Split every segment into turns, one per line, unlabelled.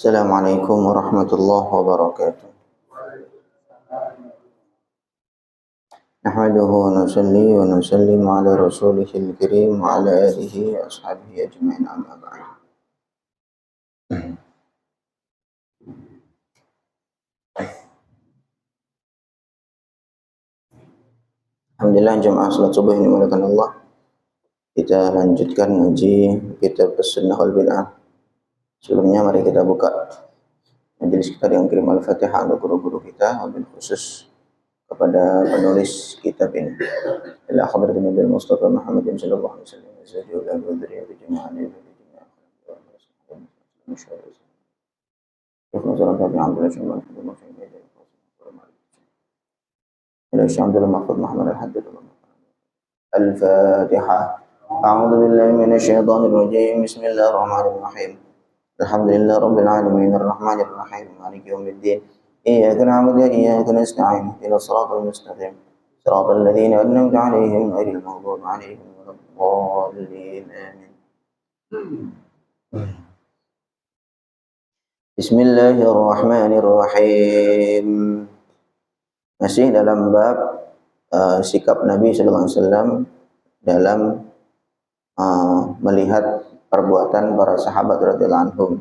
Assalamualaikum warahmatullahi wabarakatuh. Nahmaduhu wa nusalli wa nusallim ala rasulihil karim wa ala alihi wa ashabihi ajma'in amma ba'd. Alhamdulillah jemaah salat subuh yang dimuliakan Allah. Kita lanjutkan ngaji kitab As-Sunnah wal Bid'ah. Sebelumnya mari kita buka majelis kita dengan kirim Al-Fatihah untuk guru-guru kita, wabil khusus kepada penulis kitab ini. Ila hadratin Nabi Mustafa Muhammad sallallahu alaihi wasallam. Azzajuhu wa dzurriyyah bi jama'an wa bi jama'an. الفاتحة. أعوذ بالله من الشيطان الرجيم. بسم الله الرحمن الرحيم. الحمد لله رب العالمين الرحمن الرحيم مالك يوم الدين. إياك نعبد وإياك نستعين إلى الصراط المستقيم صراط الذين أنعمت عليهم غير المغضوب عليهم ولا الضالين آمين. Bismillahirrahmanirrahim. Masih dalam bab sikap Nabi sallallahu alaihi wasallam dalam melihat perbuatan para sahabat radhiyallahu anhum.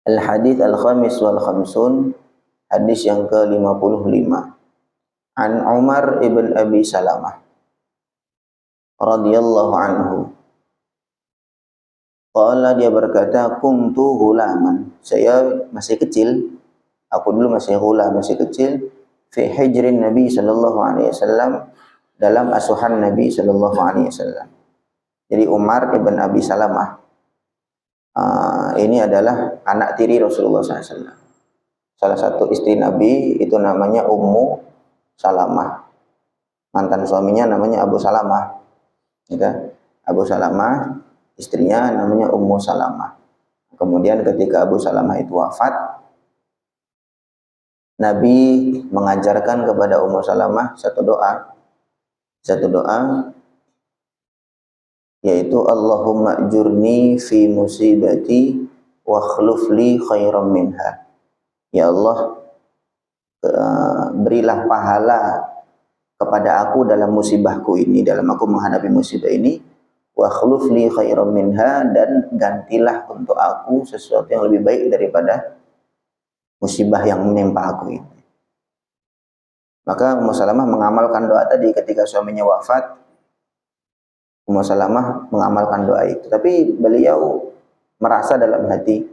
Al-hadits al-khamis wal khamsun, hadis yang ke-55. An Umar ibn Abi Salamah radhiyallahu anhu. Qala, dia berkata, kuntu hulaman, saya masih kecil, aku dulu masih kecil, fi hijrin Nabi sallallahu alaihi wasallam, dalam asuhan Nabi sallallahu alaihi wasallam. Jadi Umar ibn Abi Salamah ini adalah anak tiri Rasulullah SAW. Salah satu istri Nabi itu namanya Ummu Salamah. Mantan suaminya namanya Abu Salamah. Gitu. Abu Salamah, istrinya namanya Ummu Salamah. Kemudian ketika Abu Salamah itu wafat, Nabi mengajarkan kepada Ummu Salamah satu doa, yaitu Allahumma ajurni fi musibati wa akhluf li khairan minha. Ya Allah, berilah pahala kepada aku dalam musibahku ini, dalam aku menghadapi musibah ini, wa akhluf li khairan minha, dan gantilah untuk aku sesuatu yang lebih baik daripada musibah yang menimpa aku ini. Maka Ummu Salamah mengamalkan doa tadi ketika suaminya wafat. Ummu Salamah mengamalkan doa itu, tapi beliau merasa dalam hati,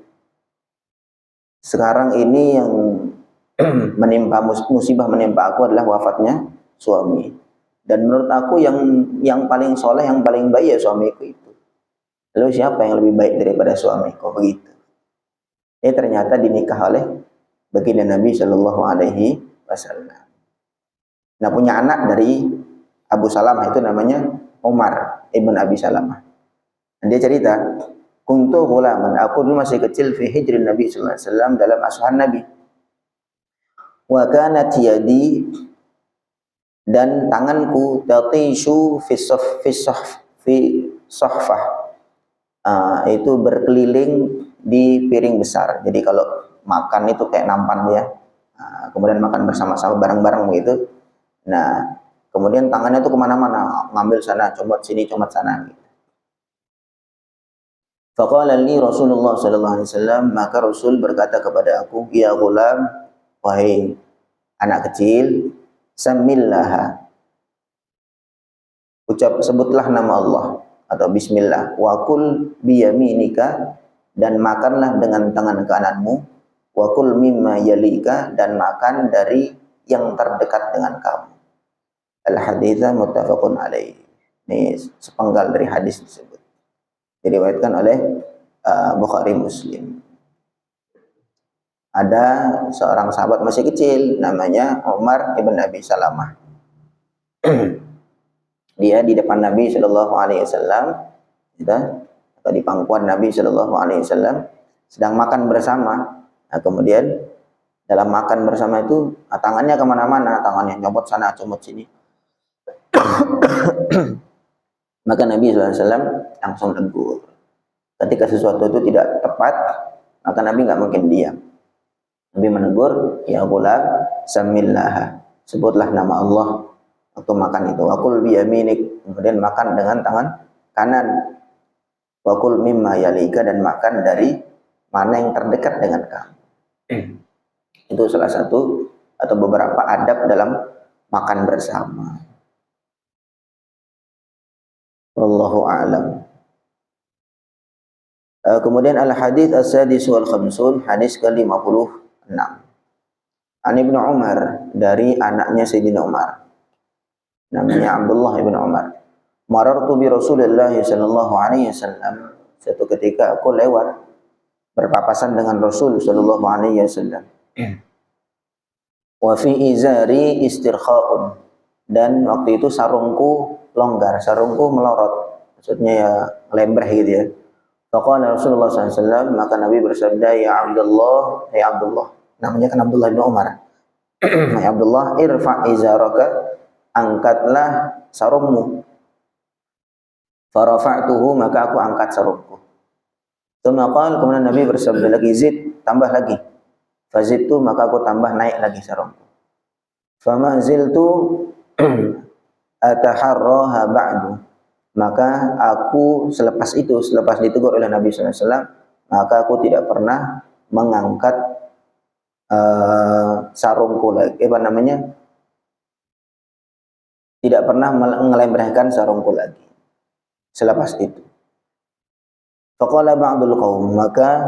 sekarang ini yang menimpa musibah menimpa aku adalah wafatnya suami, dan menurut aku yang paling soleh, yang paling baik ya suamiku itu. Lalu siapa yang lebih baik daripada suamiku? Begitu. Ternyata dinikah oleh baginda Nabi Shallallahu Alaihi Wasallam. Nah, punya anak dari Abu Salamah itu namanya Umar ibn Abi Salamah. Dan dia cerita, kuntu ghulaman, aku dulu masih kecil, fi hijrin Nabi sallallahu alaihi wasallam, dalam asuhan Nabi. Wa kanat yadi, dan tanganku, tatishu fi sahfah, itu berkeliling di piring besar. Jadi kalau makan itu kayak nampan dia, kemudian makan bersama-sama bareng-bareng begitu. Nah, kemudian tangannya itu kemana-mana, ngambil sana, comot sini, comot sana. Faqala li Rasulullah sallallahu alaihi wasallam, maka Rasul berkata kepada aku, ya ghulam, wahai anak kecil, samillaha, sebutlah nama Allah atau bismillah, wa kul biyaminika, dan makanlah dengan tangan kananmu, wa kul mimma yalika, dan makan dari yang terdekat dengan kamu. Al-haditha muttafaqun alaih. Ini sepenggal dari hadis tersebut. Diriwayatkan oleh Bukhari Muslim. Ada seorang sahabat masih kecil namanya Umar ibn Abi Salamah. Dia di depan Nabi Shallallahu Alaihi Wasallam, atau di pangkuan Nabi Shallallahu Alaihi Wasallam, sedang makan bersama. Nah, kemudian dalam makan bersama itu tangannya kemana-mana, tangannya nyomot sana, comot sini. Maka Nabi SAW langsung tegur. Ketika sesuatu itu tidak tepat, maka Nabi nggak mungkin diam. Nabi menegur, ya ghulam, samillah, sebutlah nama Allah waktu makan itu. Wakul biyaminik, kemudian makan dengan tangan kanan. Wakul mimma yalika, dan makan dari mana yang terdekat dengan kamu. Itu salah satu atau beberapa adab dalam makan bersama. Wallahu a'lam. Kemudian al-hadits as-sadis wal khamsun, hadis ke-56. An Ibnu Umar, dari anaknya Sayyidina Umar, namanya Abdullah ibn Umar. Marartu bi Rasulillah sallallahu alaihi wasallam. Suatu ketika aku lewat berpapasan dengan Rasul sallallahu alaihi wasallam. Wa fi izari istirkha'un, dan waktu itu sarungku longgar, sarungku melorot, maksudnya ya lembreh gitu ya. Faqala Rasulullah SAW, maka Nabi bersabda, ya Abdullah, ya Abdullah, namanya kan Abdullah bin Umar. Ya Abdullah, irfa' izaraka, angkatlah sarungmu. Farafa'tuhu, maka aku angkat sarungku. Tsumma kemudian Nabi bersabda lagi, zid, tambah lagi. Fazidtu, maka aku tambah naik lagi sarungku. Fama ziltu ataharraha ba'du, maka aku selepas itu, selepas ditegur oleh Nabi SAW, maka aku tidak pernah mengangkat sarungku lagi, tidak pernah melembrehkan sarungku lagi selepas itu. Faqala ba'dul qaum, maka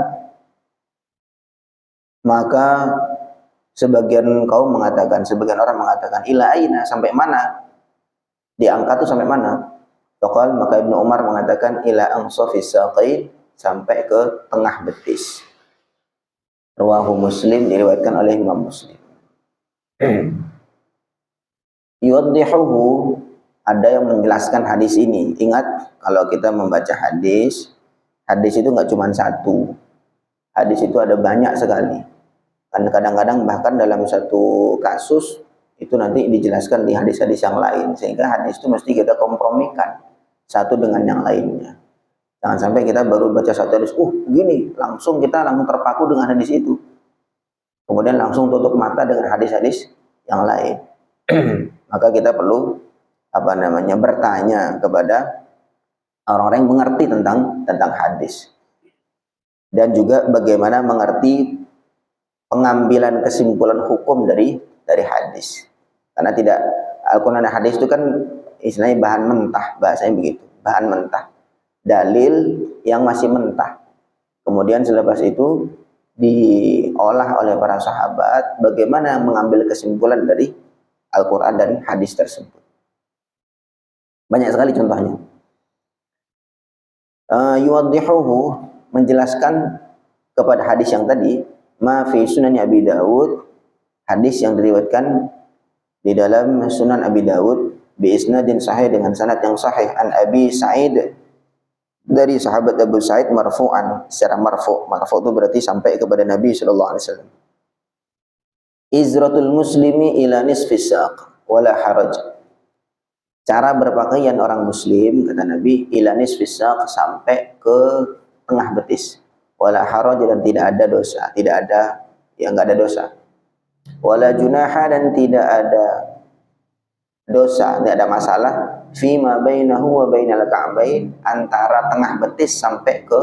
sebagian kaum mengatakan, sebagian orang mengatakan, ila aina, sampai mana? Diangkat itu sampai mana? Faqal, maka Ibnu Umar mengatakan, ila ansafis saqain, sampai ke tengah betis. Rawahu Muslim, diriwayatkan oleh Imam Muslim. Yuwaddihuhu, ada yang menjelaskan hadis ini. Ingat, kalau kita membaca hadis itu nggak cuma satu. Hadis itu ada banyak sekali. Dan kadang-kadang bahkan dalam satu kasus itu nanti dijelaskan di hadis-hadis yang lain, sehingga hadis itu mesti kita kompromikan satu dengan yang lainnya. Jangan sampai kita baru baca satu hadis, gini, langsung terpaku dengan hadis itu, kemudian langsung tutup mata dengan hadis-hadis yang lain. Maka kita perlu bertanya kepada orang-orang yang mengerti tentang hadis, dan juga bagaimana mengerti pengambilan kesimpulan hukum dari hadis. Karena tidak, Al-Quran dan hadis itu kan istilahnya bahan mentah, bahasanya begitu, bahan mentah, dalil yang masih mentah. Kemudian selepas itu diolah oleh para sahabat bagaimana mengambil kesimpulan dari Al-Quran dan hadis tersebut. Banyak sekali contohnya. Yuwaddihuhu, menjelaskan kepada hadis yang tadi, ma fi sunan Abi Dawud, hadis yang diriwayatkan di dalam Sunan Abi Dawud, bi isnadin sahih, dengan sanad yang sahih, an Abi Sa'id, dari sahabat Abu Sa'id marfu'an, secara marfu'. Marfu' itu berarti sampai kepada Nabi sallallahu alaihi wasallam. Izratul muslimi ila nisfis saq wala haraj. Cara berpakaian orang muslim, kata Nabi, ila nisfis saq, sampai ke tengah betis. Wala haraj, dan tidak ada dosa, enggak ada dosa. Wala junaha, dan tidak ada dosa, tidak ada masalah, fima bainahu wa bainal ka'bain, antara tengah betis sampai ke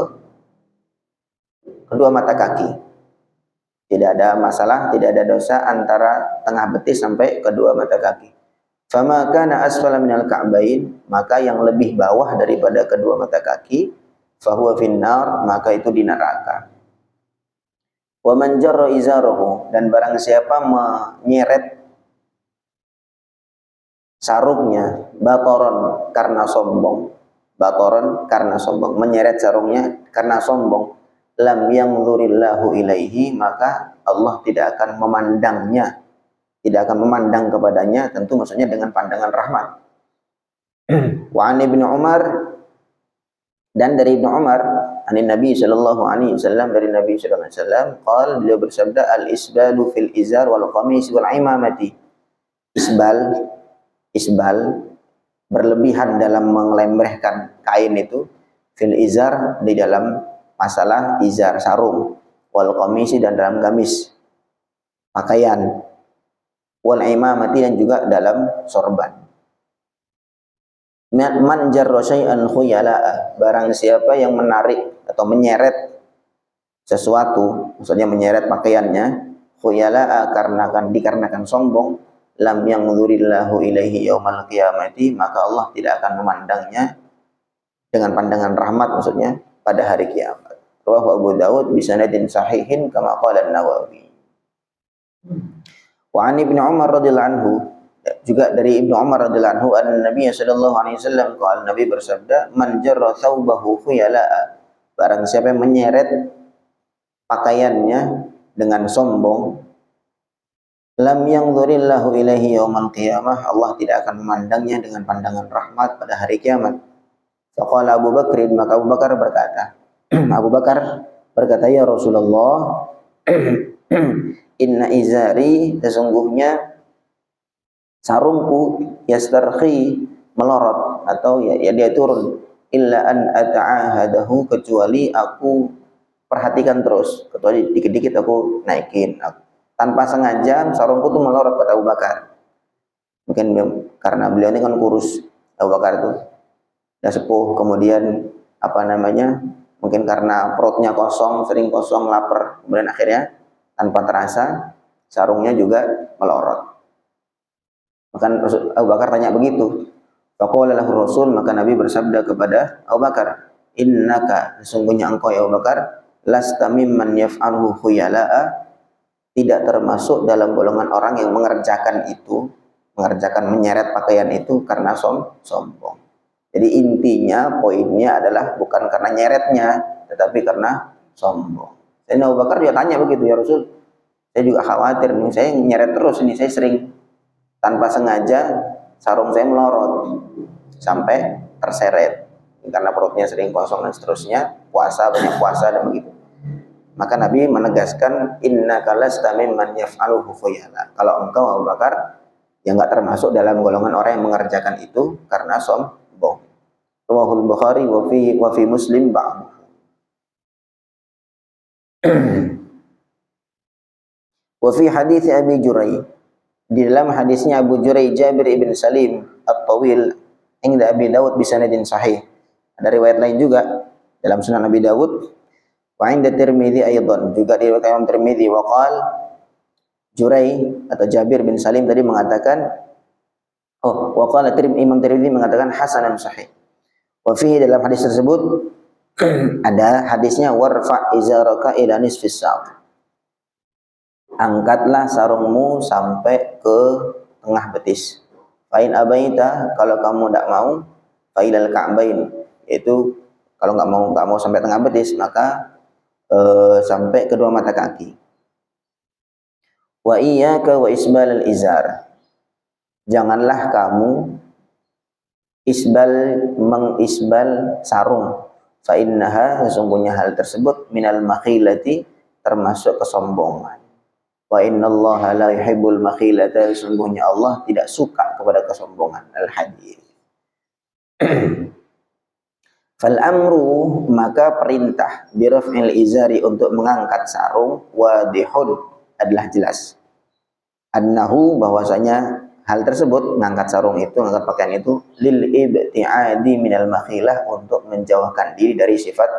kedua mata kaki. Tidak ada masalah, tidak ada dosa antara tengah betis sampai kedua mata kaki. Fama kana asfala minal ka'bain, maka yang lebih bawah daripada kedua mata kaki, fahuwa finnar, maka itu di neraka. Wa man jarra izarahu, dan barang siapa menyeret sarungnya, batoron, karena sombong, menyeret sarungnya karena sombong, lam yanzurillahu ilaihi, maka Allah tidak akan memandangnya, tidak akan memandang kepadanya, tentu maksudnya dengan pandangan rahmat. Wa an Ibnu Umar, dan dari Ibnu Umar, anin Nabi sallallahu alaihi wasallam, dari Nabi sallallahu alaihi wasallam, qala, beliau bersabda, al isbalu fil izar wal qamis wal imamati. Isbal berlebihan dalam melembrehkan kain itu, fil izar, di dalam masalah izar sarung, wal qamisi, dan dalam gamis pakaian, wal imamati, dan juga dalam sorban. Man jarra syai'an khuyala'a, barang siapa yang menarik atau menyeret sesuatu, maksudnya menyeret pakaiannya, khuyala'a dikarenakan sombong, lam yanzurillahu ilaihi yaumal qiyamati, maka Allah tidak akan memandangnya dengan pandangan rahmat, maksudnya pada hari kiamat. Rawahu Abu Dawud bisanadin sahihin kama qala An-Nawawi. Wa an Ibnu Umar radhiyallahu anhu, juga dari Ibnu Umar radhiyallahu anhu, Nabi sallallahu alaihi wasallam qala, Nabi bersabda, man jarra thawbahu khuyala'a, barang siapa yang menyeret pakaiannya dengan sombong, lam yanzurillahu ilaihi yaumal qiyamah, Allah tidak akan memandangnya dengan pandangan rahmat pada hari kiamat. Faqala Abu Bakr, maka Abu Bakar berkata, Abu Bakar berkata, ya Rasulullah, inna izari, sesungguhnya sarungku, yastarkhi, melorot, atau ya dia turun, illa an ata'ahadahu, kecuali aku perhatikan terus, kecuali dikit-dikit aku naikin. Tanpa sengaja sarungku tuh melorot, kata Abu Bakar. Mungkin karena beliau ini kan kurus, Abu Bakar itu udah sepuh, kemudian mungkin karena perutnya kosong, sering kosong, lapar, kemudian akhirnya tanpa terasa sarungnya juga melorot. Maka Abu Bakar tanya begitu. Faqala lahu Rasul, maka Nabi bersabda kepada Abu Bakar, innaka, sesungguhnya engkau ya Abu Bakar, lasta mimman yaf'aluhu khuyala'a, tidak termasuk dalam golongan orang yang mengerjakan menyeret pakaian itu karena sombong. Jadi intinya, poinnya adalah bukan karena nyeretnya, tetapi karena sombong. Dan Abu Bakar dia tanya begitu, ya Rasul, saya juga khawatir nih, saya nyeret terus ini, saya sering tanpa sengaja sarung saya melorot sampai terseret karena perutnya sering kosong dan seterusnya, banyak puasa dan begitu. Maka Nabi menegaskan, innaka lasta mimman yaf'aluhu khuyala, kalau engkau Abu Bakar yang enggak termasuk dalam golongan orang yang mengerjakan itu karena sombong. Rawahul Bukhari wa fi Muslim ba'd. Wa fi hadits Abi Jurai, di dalam hadisnya Abu Jurai Jabir ibn Salim At-Tawil, inda Abi Dawud bisanadin sahih. Ada riwayat lain juga dalam Sunan Abi Dawud. Wa inda Tirmidzi aidan, juga diriwayatkan Imam Tirmidzi, wa qal Jurai atau Jabir bin Salim tadi mengatakan, wa qala Imam Tirmidzi mengatakan hasanun sahih. Wa fihi, dalam hadis tersebut ada hadisnya, warfa izaraka ila nisfis saq, angkatlah sarungmu sampai ke tengah betis. Fa'in abaita, kalau kamu tidak mau, fa'ilal ka'bain, yaitu kalau nggak mau sampai tengah betis, maka sampai kedua mata kaki. Wa iyyaka wa isbalal izar, janganlah kamu mengisbal sarung. Fa innaha, sesungguhnya hal tersebut, minal makhilati, termasuk kesombongan. Wa innallaha la yuhibbul makhilata, sesungguhnya Allah tidak suka kepada kesombongan. Al-Hadid. Fal amru, maka perintah, biraf'il izari, untuk mengangkat sarung, wadihun, adalah jelas. Annahu, bahwasanya hal tersebut, mengangkat sarung itu, mengangkat pakaian itu, lil ibti'adi minal makhilah, untuk menjauhkan diri dari sifat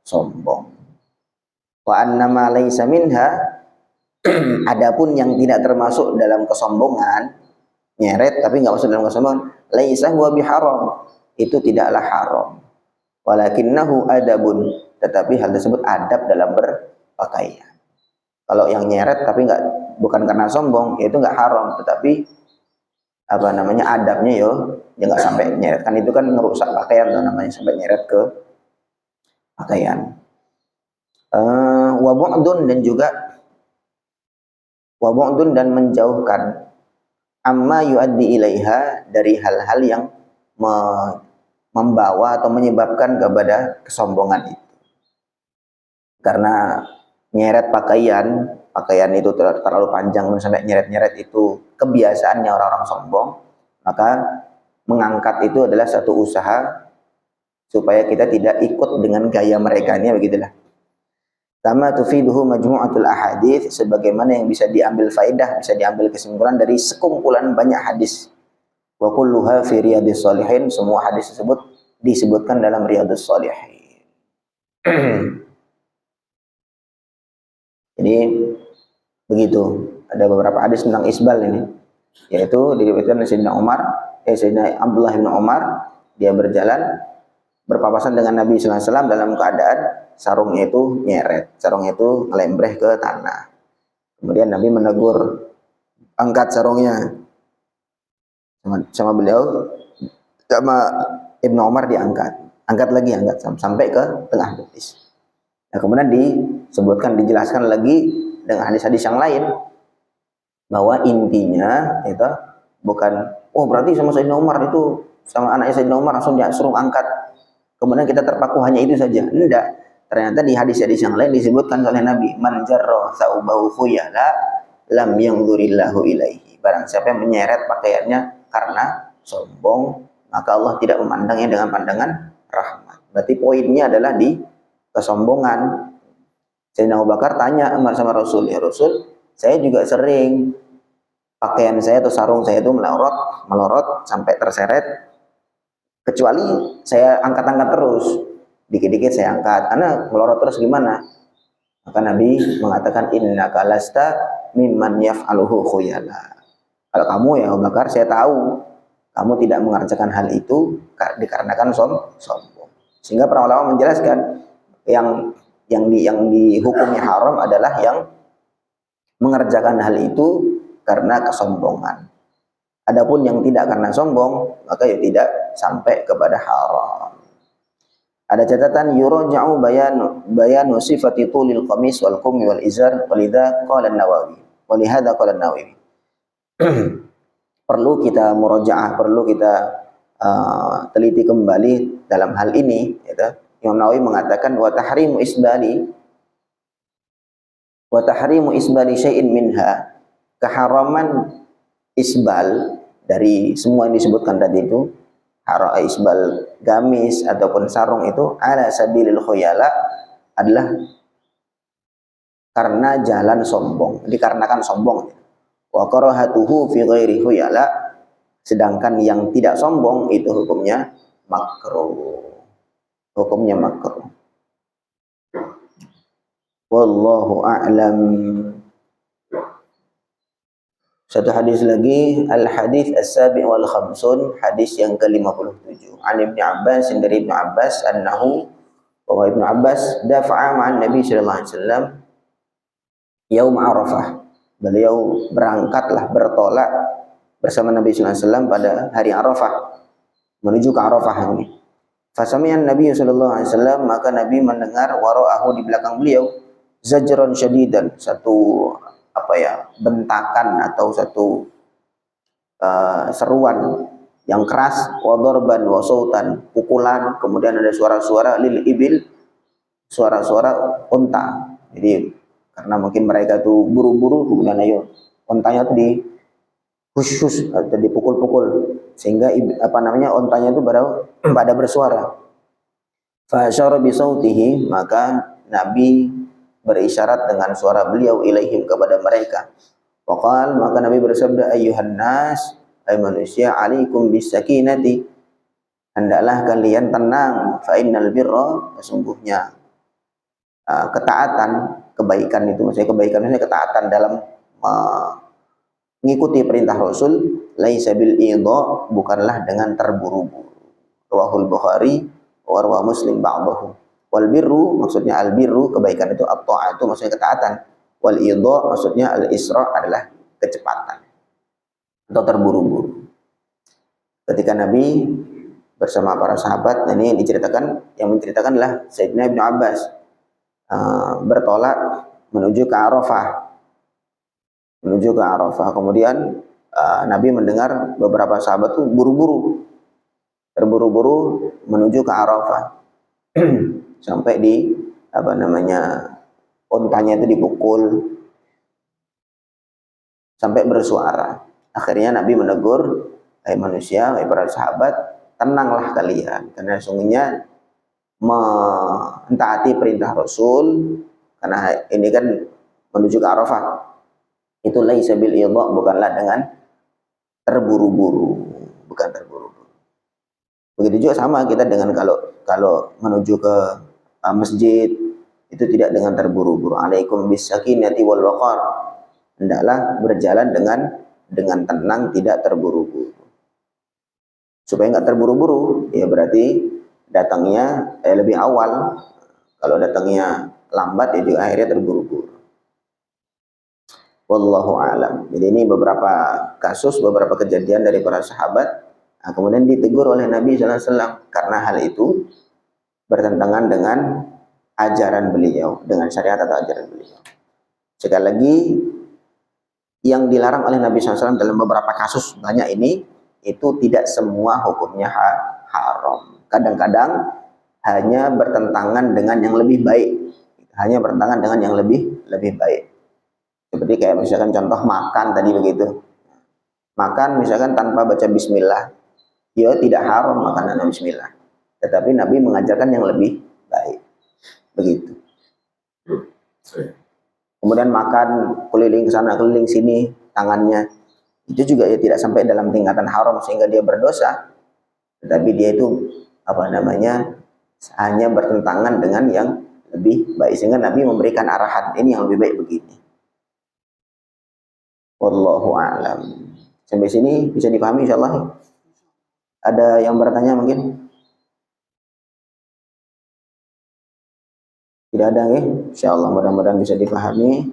sombong. Wa annama laysa minha, adapun yang tidak termasuk dalam kesombongan, nyeret tapi nggak masuk dalam kesombongan, laysa huwa biharam, itu tidaklah haram. Walakinnahu adabun, tetapi hal tersebut adab dalam berpakaian. Kalau yang nyeret tapi bukan karena sombong, itu nggak haram, tetapi adabnya dia nggak sampai nyeret, kan itu kan ngerusak pakaian, namanya sampai nyeret ke pakaian. Wa bu'dun, dan menjauhkan, amma yuaddi ilaiha, dari hal-hal yang membawa atau menyebabkan kepada kesombongan itu. Karena nyeret pakaian itu terlalu panjang sampai nyeret-nyeret itu kebiasaannya orang-orang sombong, maka mengangkat itu adalah satu usaha supaya kita tidak ikut dengan gaya mereka, ini begitulah. Kama tufiduhu majmu'atul ahadits, sebagaimana yang bisa diambil faedah, bisa diambil kesimpulan dari sekumpulan banyak hadis. Wa kulluha fi riyadhis shalihin, semua hadis tersebut disebutkan dalam riyadhus shalihin. Jadi begitu. Ada beberapa hadis tentang isbal ini, yaitu diriwayatkan oleh Sayyidina Abdullah bin Umar, dia berjalan berpapasan dengan Nabi sallallahu alaihi wasallam dalam keadaan sarungnya itu nyeret, sarungnya itu ngelembreh ke tanah. Kemudian Nabi menegur, angkat sarungnya. Sama beliau, sama Ibnu Umar diangkat, angkat lagi, angkat sampai ke tengah betis. Nah, kemudian disebutkan, dijelaskan lagi dengan hadis-hadis yang lain bahwa intinya itu bukan, oh berarti sama Sayyidina Umar itu, sama anaknya Sayyidina Umar langsung disuruh angkat, kemudian kita terpaku hanya itu saja. Tidak. Ternyata di hadis-hadis yang lain disebutkan oleh Nabi, man jarra thawbahu khuyala lam yanzurillahu ilaihi. Barang siapa yang menyeret pakaiannya karena sombong, maka Allah tidak memandangnya dengan pandangan rahmat. Berarti poinnya adalah di kesombongan. Sayyidina Abu Bakar tanya sama Rasul, ya Rasul, saya juga sering pakaian saya atau sarung saya itu melorot sampai terseret, kecuali saya angkat-angkat terus, dikit-dikit saya angkat, karena melorot terus gimana? Maka Nabi mengatakan, innaka lasta mimman yaf'aluhu khuyala. Kalau kamu ya Abu Bakar, saya tahu kamu tidak mengerjakan hal itu dikarenakan sombong. Sehingga para ulama menjelaskan yang dihukumnya haram adalah yang mengerjakan hal itu karena kesombongan. Adapun yang tidak karena sombong, maka ya tidak sampai kepada haram. Ada catatan, yuraja'u bayanu sifati tulil qamis wal qumi wal izar, walidha qala an-Nawawi. Walihada qala an-Nawawi. Perlu kita murajaah, perlu kita teliti kembali dalam hal ini, gitu. Imam Nawawi mengatakan wa tahrimu isbali syai'in minha, keharaman isbal dari semua yang disebutkan tadi itu, isbal gamis ataupun sarung itu ala sabilil khuyala adalah karena jalan sombong, dikarenakan sombong. Wa karahatuhu fi ghairi khuyala, sedangkan yang tidak sombong itu hukumnya makruh. Hukumnya makruh. Wallahu a'lam. Satu hadis lagi, al-hadis as-sabi' wal khamsun, hadis yang ke-57. An Ibnu Abbas, dari Ibnu Abbas, annahu, bahwa Ibnu Abbas dafa'a ma'an Nabi sallallahu alaihi wasallam yaum Arafah. Beliau bertolak bersama Nabi sallallahu alaihi wasallam pada hari Arafah, menuju ke Arafah ini. Fasami'an Nabi sallallahu alaihi wasallam, maka Nabi mendengar wara'ahu, di belakang beliau, zajran syadidan, satu bentakan atau satu seruan yang keras, wa darban wa sautan, pukulan, kemudian ada suara-suara lil ibil, suara-suara unta. Jadi karena mungkin mereka tuh buru-buru, kemudian untanya tuh khusus atau dipukul-pukul sehingga untanya itu pada bersuara. Fa asyara bi sautihi, maka Nabi berisyarat dengan suara beliau ilaihim, kepada mereka. Waqal, maka Nabi bersabda, ayyuhan nas, hai manusia, alaikum bis sakinati, hendaklah kalian tenang, fa innal birra, sesungguhnya ketaatan, kebaikan itu maksudnya ketaatan dalam mengikuti perintah Rasul, laisa bil idha, bukanlah dengan terburu-buru. Rawahul Bukhari wa rawa Muslim ba'dahu. Wal birru, maksudnya al birru, kebaikan itu, at-ta'atu maksudnya ketaatan. Wal idha maksudnya al isra, adalah kecepatan atau terburu-buru. Ketika Nabi bersama para sahabat, ini yang menceritakan adalah Sayyidina Ibnu Abbas, bertolak menuju ke Arafah. Kemudian Nabi mendengar beberapa sahabat tuh terburu-buru menuju ke Arafah. Sampai untanya itu dipukul sampai bersuara. Akhirnya Nabi menegur, hai manusia, hai para sahabat, tenanglah kalian, karena sesungguhnya mentaati perintah Rasul, karena ini kan menuju ke Arafah, itu laisa bil idha, bukanlah dengan terburu-buru, bukan terburu-buru. Begitu juga sama kita dengan kalau menuju ke masjid, itu tidak dengan terburu-buru. Alaikum bis sakinati wal waqar, hendaklah berjalan dengan tenang, tidak terburu-buru. Supaya nggak terburu-buru, ya berarti datangnya lebih awal. Kalau datangnya lambat, ya juga akhirnya terburu-buru. Wallahu alam. Jadi ini beberapa kasus, beberapa kejadian dari para sahabat. Nah, kemudian ditegur oleh Nabi SAW karena hal itu bertentangan dengan ajaran beliau, dengan syariat atau ajaran beliau. Sekali lagi, yang dilarang oleh Nabi SAW dalam beberapa kasus banyak ini, itu tidak semua hukumnya haram. Kadang-kadang hanya bertentangan dengan yang lebih baik, hanya bertentangan dengan yang lebih baik. Seperti kayak misalkan contoh makan tadi begitu. Makan misalkan tanpa baca bismillah, ya tidak haram makanan bismillah. Tetapi Nabi mengajarkan yang lebih baik. Begitu. Kemudian makan keliling ke sana, keliling sini tangannya. Itu juga ya tidak sampai dalam tingkatan haram sehingga dia berdosa. Tetapi dia itu hanya bertentangan dengan yang lebih baik, sehingga Nabi memberikan arahan, ini yang lebih baik begini. Wallahu a'lam. Sampai sini bisa dipahami insyaallah. Ada yang bertanya mungkin? Tidak ada ya? Insyaallah mudah-mudahan bisa dipahami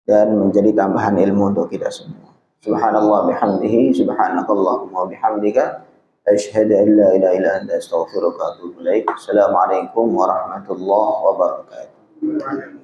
dan menjadi tambahan ilmu untuk kita semua. Subhanallah bihamdihi, subhanakallahumma bihamdika, asyhadu an la ilaha illa anta, astaghfiruka wa atubu ilaik. Assalamualaikum warahmatullahi wabarakatuh.